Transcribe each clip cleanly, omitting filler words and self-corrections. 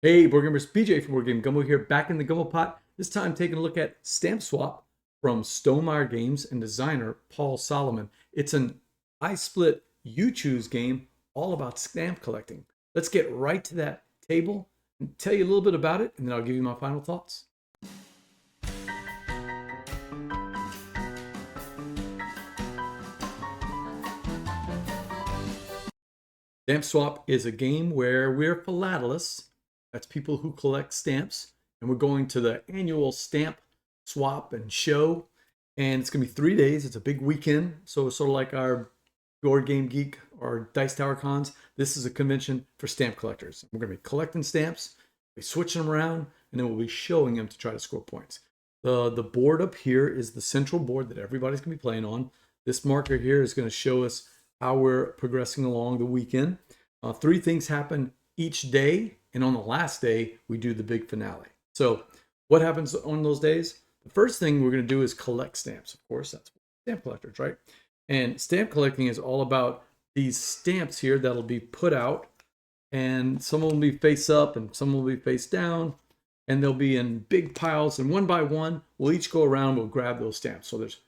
Hey, board gamers, BJ from Board Game Gumbo here, back in the Gumbo pot. This time taking a look at Stamp Swap from Stonemaier Games and designer Paul Salomon. It's an I split, you choose game all about stamp collecting. Let's get right to that table and tell you a little bit about it, and then I'll give you my final thoughts. Stamp Swap is a game where we're philatelists. That's people who collect stamps. And we're going to the annual stamp swap and show. And it's going to be 3 days. It's a big weekend. So it's sort of like our Board Game Geek or Dice Tower cons. This is a convention for stamp collectors. We're going to be collecting stamps, we'll be switching them around, and then we'll be showing them to try to score points. The board up here is the central board that everybody's going to be playing on. This marker here is going to show us how we're progressing along the weekend. 3 things happen each day, and on the last day, we do the big finale. So what happens on those days? The first thing we're going to do is collect stamps. Of course, that's stamp collectors, right? And stamp collecting is all about these stamps here that'll be put out, and some will be face up and some will be face down, and they'll be in big piles, and one by one, we'll each go around, we'll grab those stamps. So there's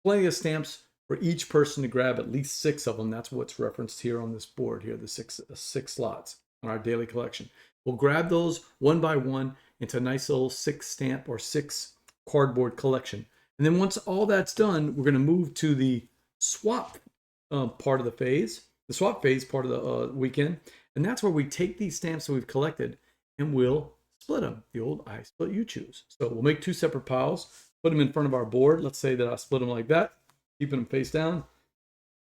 plenty of stamps for each person to grab, at least 6 of them. That's what's referenced here on this board here, the six slots on our daily collection. We'll grab those one by one into a nice little 6 stamp or 6 cardboard collection. And then once all that's done, we're going to move to the swap part of the phase, the swap phase part of the weekend. And that's where we take these stamps that we've collected and we'll split them. The old I split, you choose. So we'll make 2 separate piles, put them in front of our board. Let's say that I split them like that, keeping them face down.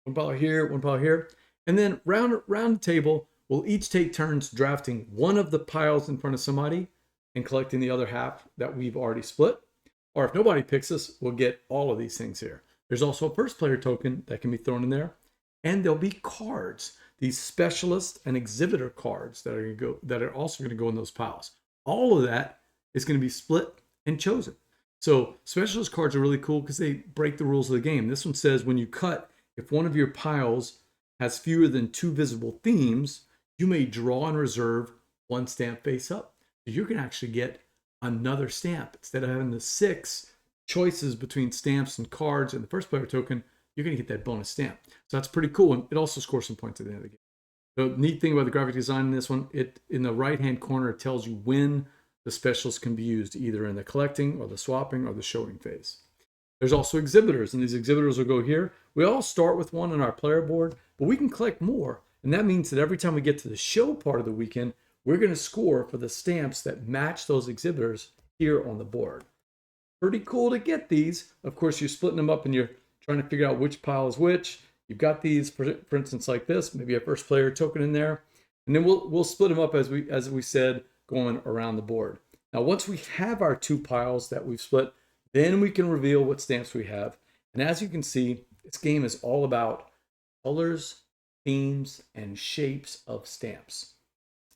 One pile here, one pile here. And then round the table, we'll each take turns drafting one of the piles in front of somebody and collecting the other half that we've already split. Or if nobody picks us, we'll get all of these things here. There's also a first player token that can be thrown in there. And there'll be cards, these specialist and exhibitor cards that are also going to go in those piles. All of that is going to be split and chosen. So specialist cards are really cool because they break the rules of the game. This one says when you cut, if one of your piles has fewer than 2 visible themes, you may draw and reserve 1 stamp face up. So you can actually get another stamp. Instead of having the 6 choices between stamps and cards and the first player token, you're going to get that bonus stamp. So that's pretty cool. And it also scores some points at the end of the game. The neat thing about the graphic design in this one, in the right-hand corner, it tells you when the specialist can be used, either in the collecting or the swapping or the showing phase. There's also exhibitors, and these exhibitors will go here. We all start with one on our player board, but we can collect more. And that means that every time we get to the show part of the weekend, we're going to score for the stamps that match those exhibitors here on the board. Pretty cool to get these. Of course, you're splitting them up and you're trying to figure out which pile is which. You've got these, for instance, like this, maybe a first player token in there. And then we'll split them up as we said, going around the board. Now, once we have our 2 piles that we've split, then we can reveal what stamps we have. And as you can see, this game is all about colors, themes, and shapes of stamps.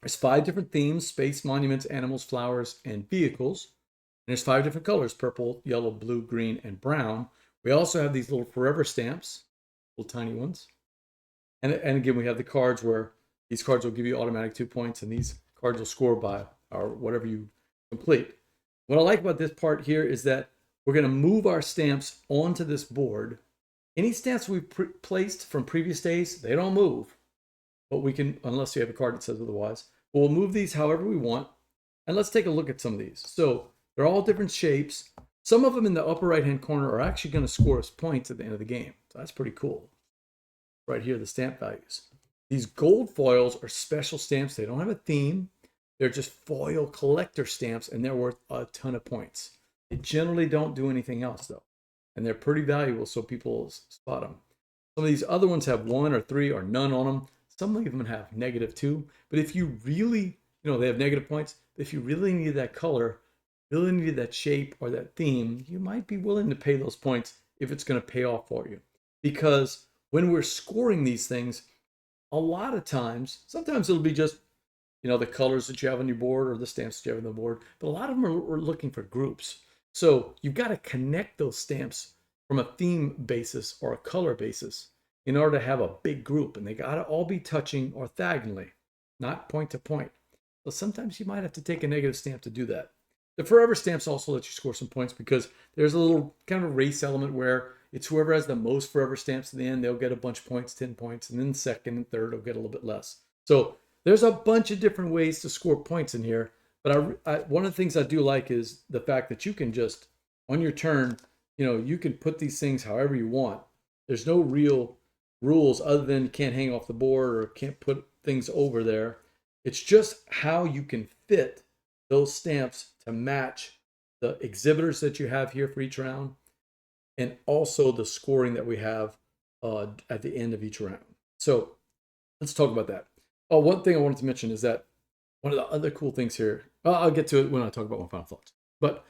There's 5 different themes: space, monuments, animals, flowers, and vehicles. And there's 5 different colors: purple, yellow, blue, green, and brown. We also have these little forever stamps, little tiny ones. And again, we have the cards where these cards will give you automatic 2 points, and these cards will score by or whatever you complete. What I like about this part here is that we're going to move our stamps onto this board. Any stamps we've placed from previous days, they don't move. But we can, unless you have a card that says otherwise. But we'll move these however we want. And let's take a look at some of these. So they're all different shapes. Some of them in the upper right-hand corner are actually going to score us points at the end of the game. So that's pretty cool. Right here, the stamp values. These gold foils are special stamps. They don't have a theme. They're just foil collector stamps, and they're worth a ton of points. They generally don't do anything else, though. And they're pretty valuable, so people spot them. Some of these other ones have 1 or 3 or none on them. Some of them have -2. But if you really, they have negative points. If you really need that color, really need that shape or that theme, you might be willing to pay those points if it's going to pay off for you. Because when we're scoring these things, a lot of times, sometimes it'll be just, the colors that you have on your board or the stamps that you have on the board. But a lot of them are looking for groups. So you've got to connect those stamps from a theme basis or a color basis in order to have a big group. And they got to all be touching orthogonally, not point to point. So sometimes you might have to take a negative stamp to do that. The forever stamps also let you score some points because there's a little kind of a race element where it's whoever has the most forever stamps in the end, they'll get a bunch of points, 10 points, and then second and third will get a little bit less. So there's a bunch of different ways to score points in here. But one of the things I do like is the fact that you can just, on your turn, you can put these things however you want. There's no real rules other than you can't hang off the board or can't put things over there. It's just how you can fit those stamps to match the exhibitors that you have here for each round, and also the scoring that we have at the end of each round. So let's talk about that. Oh, one thing I wanted to mention is that one of the other cool things here, I'll get to it when I talk about my final thoughts, but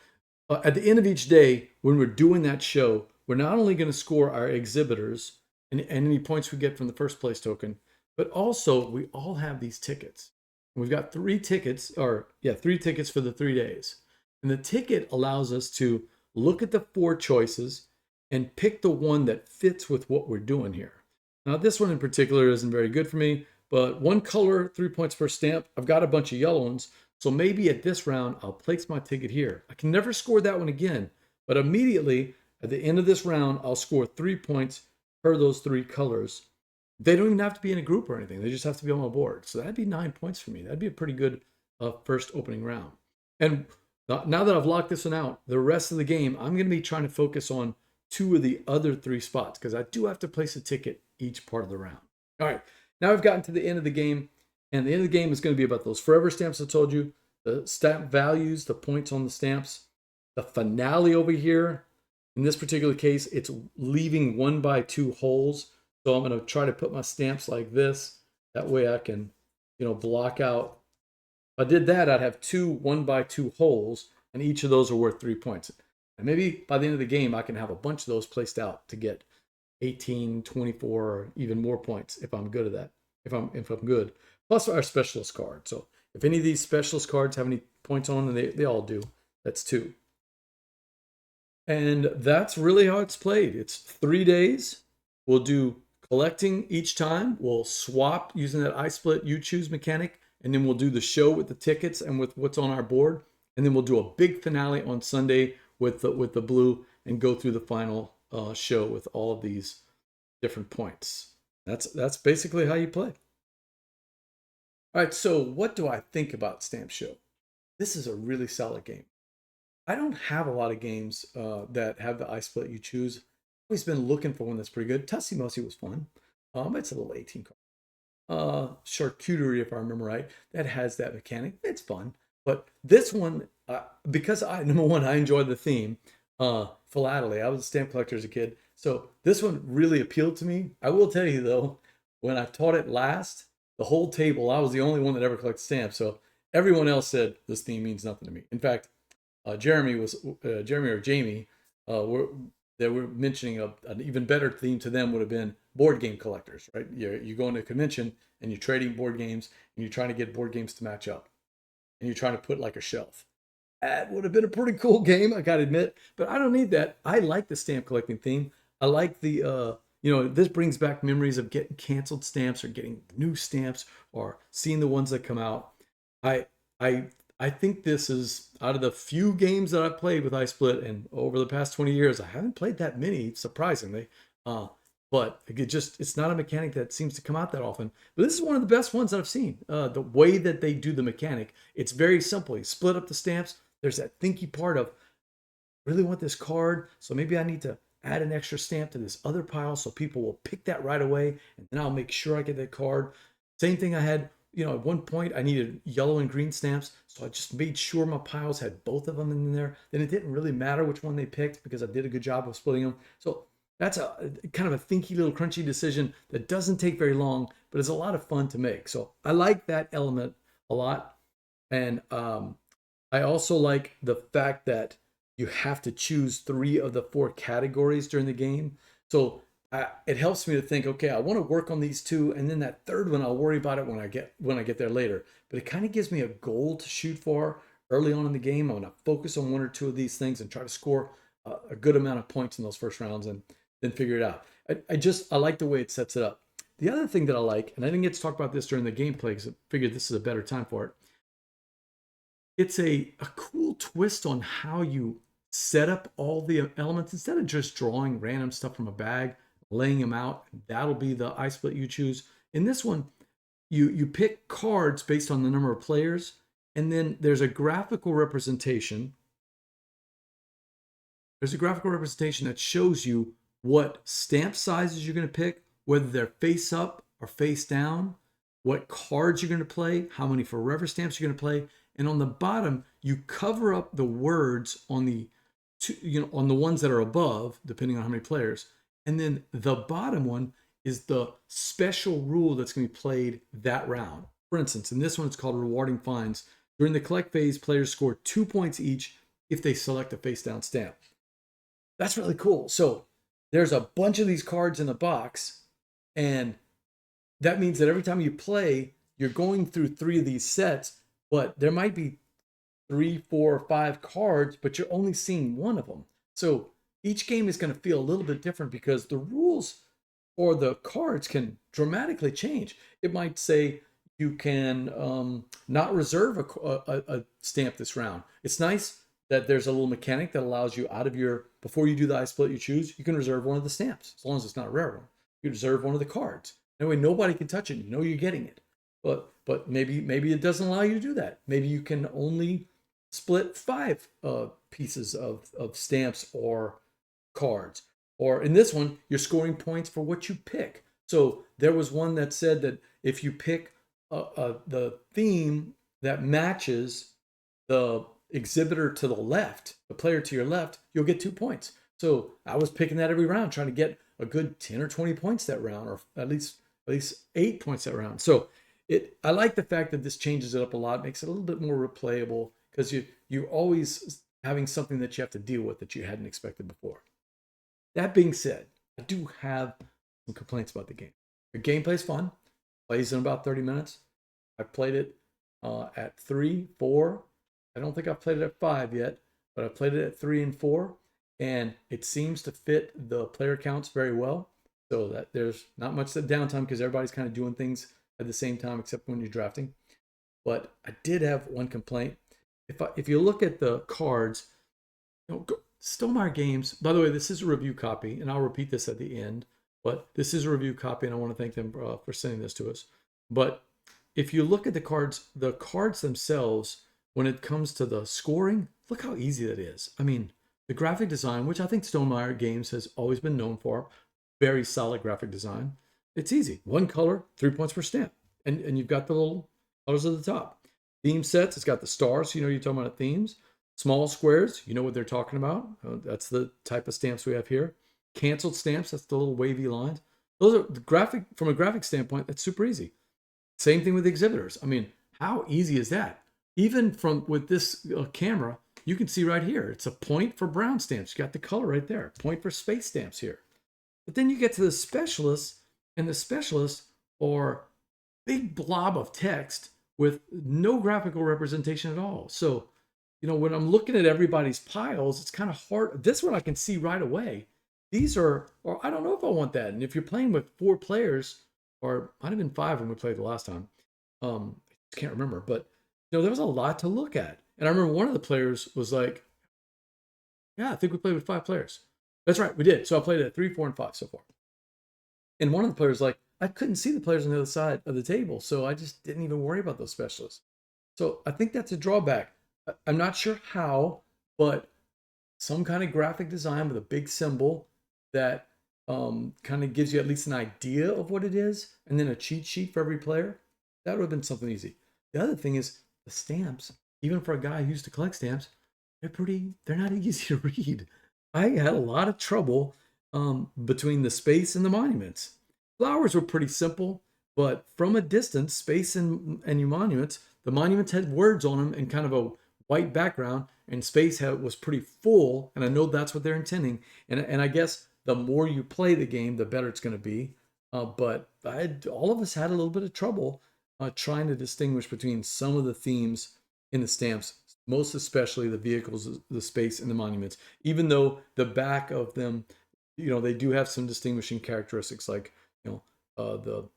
at the end of each day, when we're doing that show, we're not only going to score our exhibitors and any points we get from the first place token, but also we all have these tickets. We've got 3 tickets, 3 tickets for the 3 days. And the ticket allows us to look at the 4 choices and pick the one that fits with what we're doing here. Now, this one in particular isn't very good for me, but 1 color, 3 points per stamp. I've got a bunch of yellow ones, so maybe at this round, I'll place my ticket here. I can never score that one again, but immediately at the end of this round, I'll score 3 points per those 3 colors. They don't even have to be in a group or anything. They just have to be on my board. So that'd be 9 points for me. That'd be a pretty good first opening round. And now that I've locked this one out, the rest of the game, I'm going to be trying to focus on 2 of the other 3 spots because I do have to place a ticket each part of the round. All right, now I've gotten to the end of the game, and the end of the game is going to be about those forever stamps I told you, the stamp values, the points on the stamps, the finale over here. In this particular case, it's leaving 1 by 2 holes. So I'm going to try to put my stamps like this. That way I can, block out. If I did that, I'd have 2 1 by 2 holes, and each of those are worth 3 points. And maybe by the end of the game, I can have a bunch of those placed out to get 18, 24, or even more points if I'm good at that. If I'm good. Plus our specialist card. So if any of these specialist cards have any points on them, they all do. That's 2. And that's really how it's played. It's 3 days. We'll do collecting each time. We'll swap using that I split, you choose mechanic, and then we'll do the show with the tickets and with what's on our board. And then we'll do a big finale on Sunday with the blue and go through the final show with all of these different points. That's basically how you play. All right, so what do I think about Stamp Show? This is a really solid game. I don't have a lot of games that have the I split, you choose. I've always been looking for one that's pretty good. Tussie Mussie was fun. It's a little 18 card. Charcuterie, if I remember right, that has that mechanic. It's fun. But this one, because number one, I enjoyed the theme. Philately, I was a stamp collector as a kid. So this one really appealed to me. I will tell you though, when I taught it last, the whole table, I was the only one that ever collected stamps. So everyone else said this theme means nothing to me. In fact, Jeremy or Jamie, they were mentioning an even better theme to them would have been board game collectors, right? You go into a convention and you're trading board games and you're trying to get board games to match up, and you're trying to put like a shelf. That would have been a pretty cool game, I gotta admit. But I don't need that. I like the stamp collecting theme. I like the this brings back memories of getting canceled stamps or getting new stamps or seeing the ones that come out. I think this is, out of the few games that I've played with iSplit, and over the past 20 years, I haven't played that many, surprisingly. But it's not a mechanic that seems to come out that often. But this is one of the best ones that I've seen. The way that they do the mechanic, it's very simple. You split up the stamps. There's that thinky part of, really want this card, so maybe I need to add an extra stamp to this other pile so people will pick that right away, and then I'll make sure I get that card. Same thing I had, at one point I needed yellow and green stamps, so I just made sure my piles had both of them in there. Then it didn't really matter which one they picked because I did a good job of splitting them. So that's a kind of a thinky little crunchy decision that doesn't take very long, but it's a lot of fun to make. So I like that element a lot. And I also like the fact that you have to choose 3 of the 4 categories during the game. So it helps me to think, okay, I want to work on these 2, and then that third one, I'll worry about it when I get there later. But it kind of gives me a goal to shoot for early on in the game. I'm going to focus on 1 or 2 of these things and try to score a good amount of points in those first rounds and then figure it out. I like the way it sets it up. The other thing that I like, and I didn't get to talk about this during the gameplay because I figured this is a better time for it. it's a cool twist on how you set up all the elements instead of just drawing random stuff from a bag, laying them out. That'll be the I split you choose. In this one, you pick cards based on the number of players, and then there's a graphical representation. There's a graphical representation that shows you what stamp sizes you're going to pick, whether they're face up or face down, what cards you're going to play, how many forever stamps you're going to play, and on the bottom you cover up the words on the on the ones that are above, depending on how many players, and then the bottom one is the special rule that's going to be played that round. For instance, in this one, it's called rewarding finds. During the collect phase, players score 2 points each if they select a face down stamp. That's really cool. So there's a bunch of these cards in the box, and that means that every time you play, you're going through 3 of these sets, but there might be 3, 4, or 5 cards, but you're only seeing one of them. So each game is going to feel a little bit different because the rules or the cards can dramatically change. It might say you can not reserve a stamp this round. It's nice that there's a little mechanic that allows you out of your, before you do the I split you choose, you can reserve one of the stamps, as long as it's not a rare one. You reserve one of the cards. That way nobody can touch it. You know you're getting it. But maybe it doesn't allow you to do that. Maybe you can only split 5 pieces of stamps or cards. Or in this one, you're scoring points for what you pick. So there was one that said that if you pick the theme that matches the exhibitor to the left, the player to your left, you'll get 2 points. So I was picking that every round, trying to get a good 10 or 20 points that round, or at least 8 points that round. So I like the fact that this changes it up a lot, makes it a little bit more replayable, because you're always having something that you have to deal with that you hadn't expected before. That being said, I do have some complaints about the game. The gameplay is fun, plays in about 30 minutes. I've played it at 3, 4. I don't think I've played it at 5 yet, but I played it at 3 and 4, and it seems to fit the player counts very well. So that there's not much downtime because everybody's kind of doing things at the same time, except when you're drafting. But I did have one complaint. If you look at the cards, Stonemaier Games, by the way, this is a review copy, and I'll repeat this at the end, but this is a review copy, and I want to thank them for sending this to us. But if you look at the cards themselves, when it comes to the scoring, look how easy that is. I mean, the graphic design, which I think Stonemaier Games has always been known for, very solid graphic design. It's easy. 1 color, 3 points per stamp. And you've got the little colors at the top. Theme sets, it's got the stars, you're talking about themes. Small squares, you know what they're talking about. That's the type of stamps we have here. Canceled stamps, that's the little wavy lines. Those are the graphic, from a graphic standpoint, that's super easy. Same thing with the exhibitors. I mean, how easy is that? Even with this camera, you can see right here, it's a point for brown stamps. You got the color right there. Point for space stamps here. But then you get to the specialists, and the specialists are big blob of text with no graphical representation at all. So, when I'm looking at everybody's piles, it's kind of hard. This one I can see right away. These are, or I don't know if I want that. And if you're playing with 4 players, or might have been 5 when we played the last time, I can't remember, but there was a lot to look at. And I remember one of the players was like, yeah, I think we played with 5 players. That's right, we did. So I played it at 3, 4, and 5 so far. And one of the players like, I couldn't see the players on the other side of the table, so I just didn't even worry about those specialists. So I think that's a drawback. I'm not sure how, but some kind of graphic design with a big symbol that kind of gives you at least an idea of what it is, and then a cheat sheet for every player. That would have been something easy. The other thing is the stamps, even for a guy who used to collect stamps, they're not easy to read. I had a lot of trouble between the space and the monuments. Flowers were pretty simple, but from a distance, space and your monuments, the monuments had words on them and kind of a white background, and space was pretty full, and I know that's what they're intending. And I guess the more you play the game, the better it's going to be. But all of us had a little bit of trouble trying to distinguish between some of the themes in the stamps, most especially the vehicles, the space, and the monuments. Even though the back of them, they do have some distinguishing characteristics, like the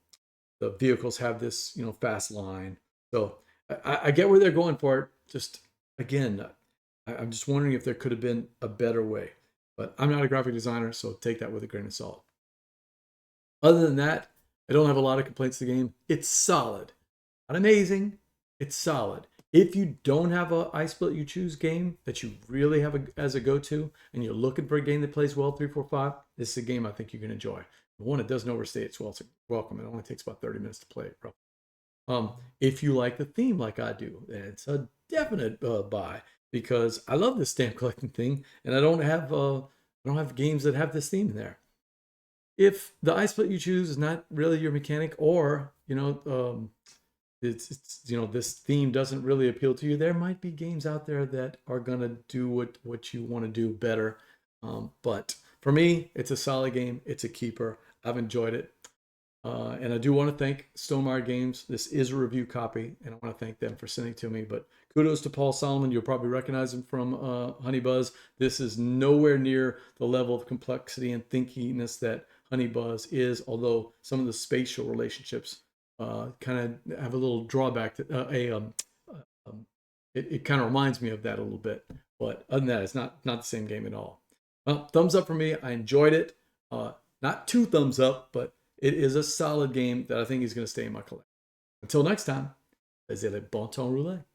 vehicles have this fast line. So I get where they're going for it. just, again, I'm just wondering if there could have been a better way. But I'm not a graphic designer, so take that with a grain of salt. Other than that, I don't have a lot of complaints to the game. It's solid. Not amazing. It's solid. If you don't have a I Split You Choose game that you really have as a go-to, and you're looking for a game that plays well 3, 4, 5, this is a game I think you can enjoy. One, it doesn't overstay its welcome. It only takes about 30 minutes to play it, bro. If you like the theme like I do, it's a definite buy, because I love this stamp collecting thing, and I don't have games that have this theme in there. If the I Split You Choose is not really your mechanic, or it's this theme doesn't really appeal to you, there might be games out there that are gonna do what you want to do better. But for me, it's a solid game. It's a keeper. I've enjoyed it. And I do want to thank Stonemaier Games. This is a review copy, and I want to thank them for sending it to me. But kudos to Paul Salomon. You'll probably recognize him from Honey Buzz. This is nowhere near the level of complexity and thinkiness that Honey Buzz is, although some of the spatial relationships kind of have a little drawback. It kind of reminds me of that a little bit. But other than that, it's not the same game at all. Well, thumbs up for me. I enjoyed it. Not 2 thumbs up, but it is a solid game that I think is going to stay in my collection. Until next time, laissez le bon temps rouler.